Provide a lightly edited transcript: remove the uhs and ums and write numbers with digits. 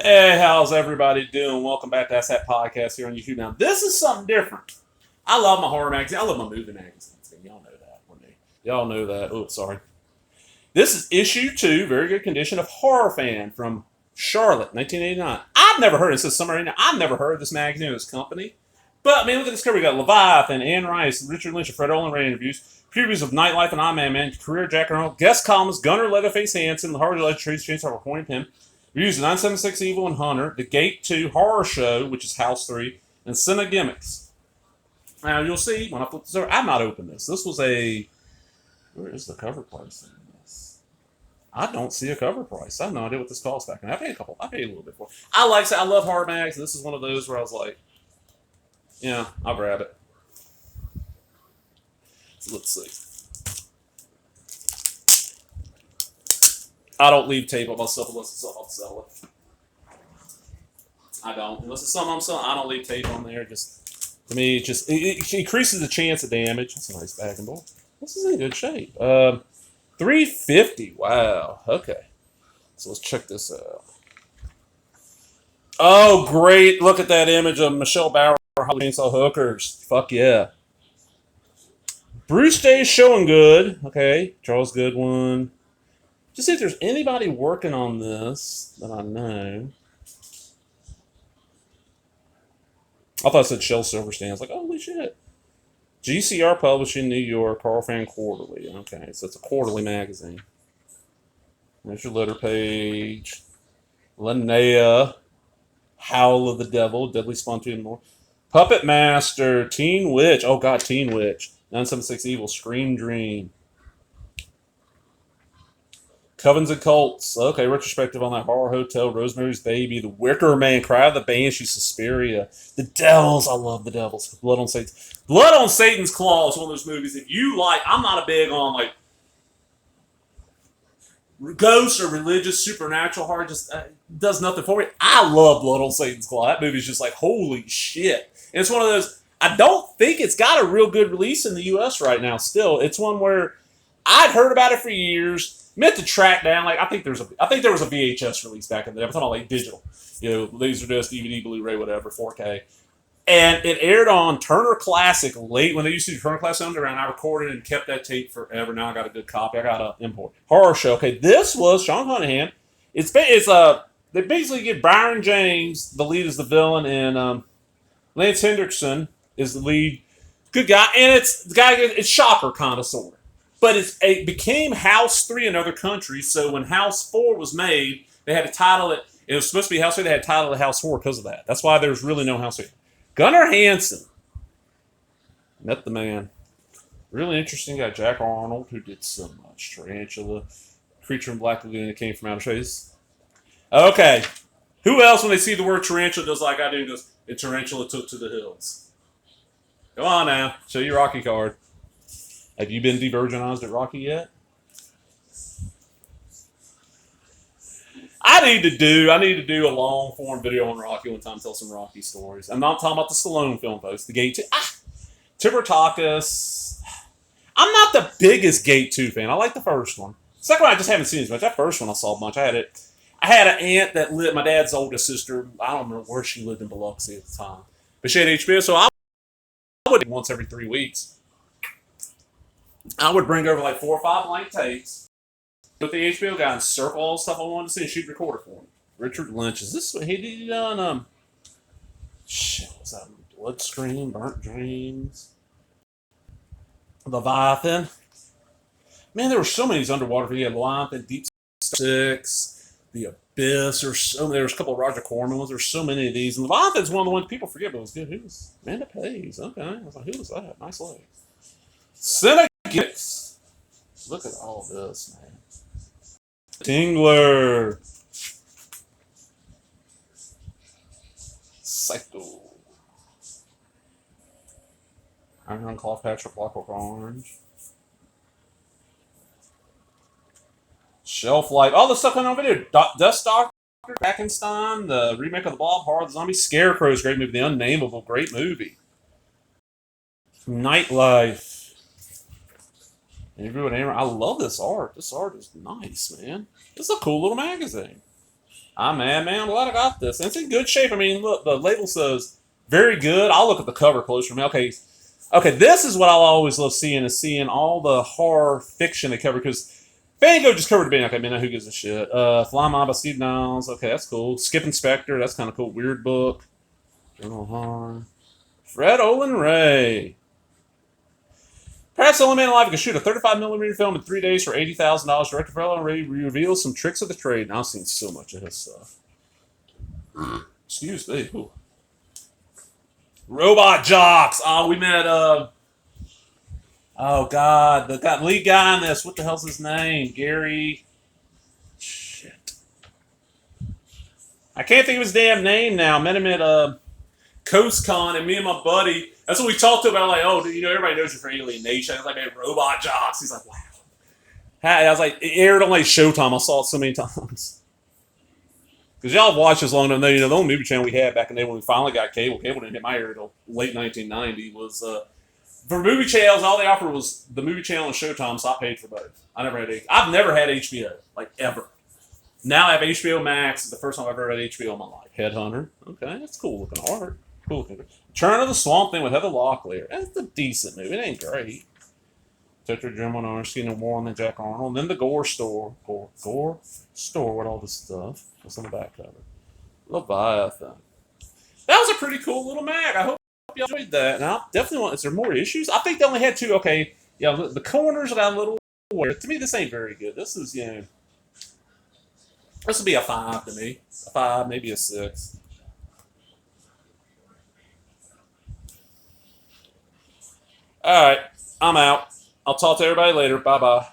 Hey, how's everybody doing? Welcome back to That Podcast here on YouTube. Now, this is something different. I love my horror magazine. I love my movie magazines. Y'all know that one day. Y'all know that. Oh, sorry. This is issue 2, very good condition, of Horrorfan from Charlotte, 1989. I've never heard, it says summer 89. I've never heard of this magazine or this company. But, I mean, look at this cover. We got Leviathan, Anne Rice, Richard Lynch, and Fred Olin Ray interviews, previews of Nightlife and I Man, career Jack Arnold, guest columns, Gunnar Leatherface Hansen, the Hard Ledge Trace Chainsaw Pointing Pin, reviews of 976 Evil and Hunter, The Gate 2 Horror Show, which is House 3, and Cinema Gimmicks. Now, you'll see when I flip this over, I've not opened this. This was a. Where is the cover price in this? I don't see a cover price. I have no idea what this costs back. And I paid a couple. I paid a little bit for it. I love horror mags, and this is one of those where I was like, yeah, I'll grab it. So let's see. I don't leave tape on myself unless it's something I'm selling. I don't. Unless it's something I'm selling, I don't leave tape on there. Just to me, it increases the chance of damage. That's a nice back and ball. This is in good shape. 350. Wow. Okay. So let's check this out. Oh, great! Look at that image of Michelle Bauer, Chainsaw Hookers. Fuck yeah. Bruce Day's showing good. Okay, Charles Goodwin. Just see if there's anybody working on this that I know. I thought it said Shel Silverstein. I was like, holy shit. GCR Publishing, New York, Horrorfan Quarterly. Okay, so it's a quarterly magazine. There's your letter page. Linnea, Howl of the Devil, Deadly Spontaneous and more. Puppet Master, Teen Witch. Oh god, Teen Witch. 976 Evil, Scream Dream. Covens and Cults. Okay, retrospective on that Horror Hotel, Rosemary's Baby, The Wicker Man, Cry of the Banshee, Suspiria, The Devils. I love The Devils. Blood on Satan's. Blood on Satan's Claw is one of those movies. If you like, I'm not a big on like ghosts or religious supernatural horror. Just does nothing for me. I love Blood on Satan's Claw. That movie's just like holy shit. And it's one of those. I don't think it's got a real good release in the U.S. right now. Still, it's one where I'd heard about it for years. Meant to track down, like I think there was a VHS release back in the day. I'm talking about like digital, Laserdisc, DVD, Blu-ray, whatever, 4K, and it aired on Turner Classic late when they used to do Turner Classic Underground. I recorded and kept that tape forever. Now I got a good copy. I got an import horror show. Okay, this was Sean Cunningham. They basically give Byron James the lead as the villain, and Lance Hendrickson is the lead. Good guy, and it's Shocker kind of sort of. But it became House 3 in other countries, so when House 4 was made, they had to title it. It was supposed to be House 3, they had to title it House 4 because of that. That's why there's really no House 3. Gunnar Hansen. Met the man. Really interesting guy. Jack Arnold, who did so much. Tarantula. Creature in Black Lagoon that came from outer space. Okay. Who else, when they see the word tarantula, does like I do and goes, "A tarantula took to the hills." Come on now. Show your Rocky card. Have you been de-virginized at Rocky yet? I need to do a long form video on Rocky one time, tell some Rocky stories. I'm not talking about the Stallone film, folks. The Gate 2. Tibertakis. I'm not the biggest Gate 2 fan. I like the first one. Second one I just haven't seen as much. That first one I saw a bunch. I had an aunt that lived, my dad's oldest sister. I don't remember where she lived in Biloxi at the time. But she had HBO, so I would once every 3 weeks. I would bring over like 4 or 5 blank tapes with the HBO guy and circle all the stuff I wanted to see and she'd record it for me. Richard Lynch. Is this what he done? Shit, was that Bloodscreen, Burnt Dreams, Leviathan? Man, there were so many of these underwater. You had Leviathan, Deep Six, The Abyss. There was a couple of Roger Corman ones. There's so many of these. And Leviathan's one of the ones people forget, but it was good. Who was Amanda Pays? Okay. I was like, who was that? Nice legs. Cinema Gimmicks. Look at all this, man. Tingler. Psycho. Iron Cloth Patrick Clockwork Orange. Shelf Life. All the stuff coming on video. Dust Doctor, Frankenstein, the remake of the Bob Horror, the Zombie Scarecrow's great movie, The Unnameable, great movie. Nightlife. I love this art. This art is nice, man. It's a cool little magazine. I'm mad, man. I'm glad I got this. And it's in good shape. I mean, look, the label says very good. I'll look at the cover closer. Okay, okay. This is what I'll always love seeing is seeing all the horror fiction they cover because. Fango just covered the band. Okay, man, who gives a shit? Fly Mine by Steve Niles. Okay, that's cool. Skip Inspector. That's kind of cool. Weird Book. Journal of Horror. Fred Olin Ray. Perhaps the only man alive who can shoot a 35mm film in 3 days for $80,000. Director Fred Olin Ray reveals some tricks of the trade. And I've seen so much of his stuff. Excuse me. Ooh. Robot Jocks. Oh, we met. Oh God, the lead guy in this. What the hell's his name? Gary. Shit. I can't think of his damn name now. Met him at CoastCon, and me and my buddy. That's what we talked about. Like, oh, you know, everybody knows you for Alien Nation. I was like, man, Robot Jocks. He's like, wow. I was like, it aired on like Showtime. I saw it so many times. Because y'all have watched this long enough. You know, the only movie channel we had back in the day when we finally got cable didn't hit my area until late 1990, was for movie channels, all they offered was the movie channel and Showtime, so I paid for both. I've never had HBO, like ever. Now I have HBO Max. It's the first time I've ever had HBO in my life. Headhunter. Okay, that's cool looking art. Cool looking. Turn of the Swamp Thing with Heather Locklear. That's a decent movie. It ain't great. Tetra German Arski, No More on the Jack Arnold. And then the Gore Store. Gore Store with all this stuff. What's on the back cover? Leviathan. That was a pretty cool little mag. I hope y'all enjoyed that. And I definitely want. Is there more issues? I think they only had 2. Okay, yeah, the corners got a little weird. To me, this ain't very good. This is, you know, this would be a 5 to me. A 5, maybe a 6. All right, I'm out. I'll talk to everybody later. Bye bye.